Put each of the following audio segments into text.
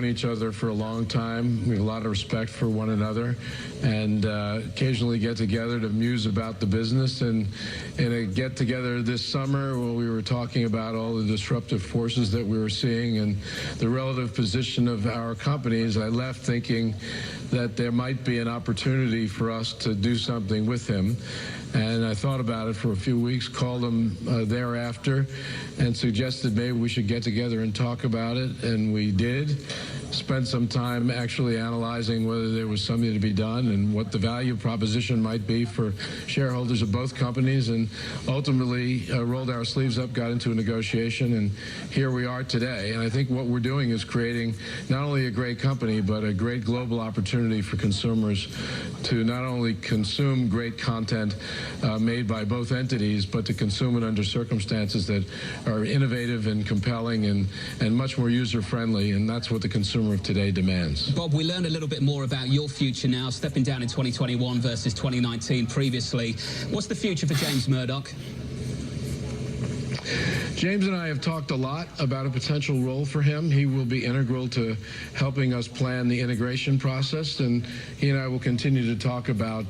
known each other for a long time. We have a lot of respect for one another, and occasionally get together to muse about the business. And in a get-together this summer, when we were talking about all the disruptive forces that we were seeing and the relative position of our companies, I left thinking that there might be an opportunity for us to do something with him. And I thought about it for a few weeks, called him thereafter, and suggested maybe we should get together and talk about it. And we did. Spent some time actually analyzing whether there was something to be done and what the value proposition might be for shareholders of both companies, and ultimately rolled our sleeves up, got into a negotiation, and here we are today. And I think what we're doing is creating not only a great company, but a great global opportunity for consumers to not only consume great content made by both entities, but to consume it under circumstances that are innovative and compelling and much more user-friendly, and that's what the consumer of today demands. Bob, we learned a little bit more about your future now, stepping down in 2021 versus 2019 previously. What's the future for James Murdoch? James and I have talked a lot about a potential role for him. He will be integral to helping us plan the integration process, and he and I will continue to talk about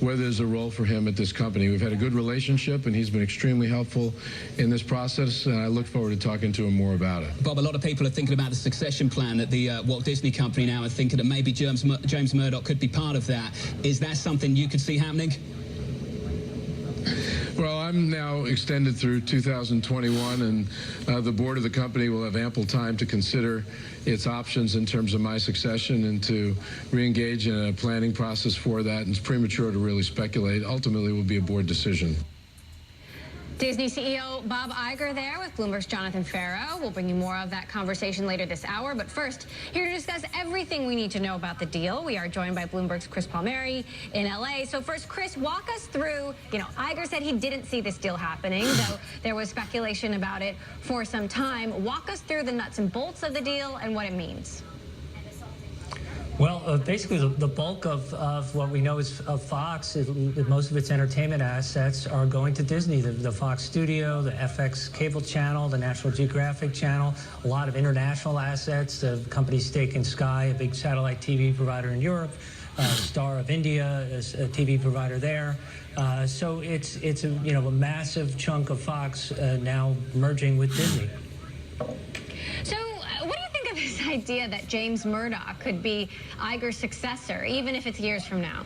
whether there's a role for him at this company. We've had a good relationship, and he's been extremely helpful in this process, and I look forward to talking to him more about it. Bob, a lot of people are thinking about the succession plan at the Walt Disney Company now and thinking that maybe James Murdoch could be part of that. Is that something you could see happening? Well, I'm now extended through 2021, and the board of the company will have ample time to consider its options in terms of my succession and to re-engage in a planning process for that. And it's premature to really speculate. Ultimately, it will be a board decision. Disney CEO Bob Iger there with Bloomberg's Jonathan Ferro. We'll bring you more of that conversation later this hour. But first, here to discuss everything we need to know about the deal, we are joined by Bloomberg's Chris Palmieri in L.A. So first, Chris, walk us through, Iger said he didn't see this deal happening, though there was speculation about it for some time. Walk us through the nuts and bolts of the deal and what it means. Well, basically, the bulk of what we know is of Fox. Most of its entertainment assets are going to Disney. The Fox Studio, the FX cable channel, the National Geographic channel, a lot of international assets, the company's stake in Sky, a big satellite TV provider in Europe, Star of India is a TV provider there. So it's a massive chunk of Fox now merging with Disney. So what do you think of this idea that James Murdoch could be Iger's successor, even if it's years from now?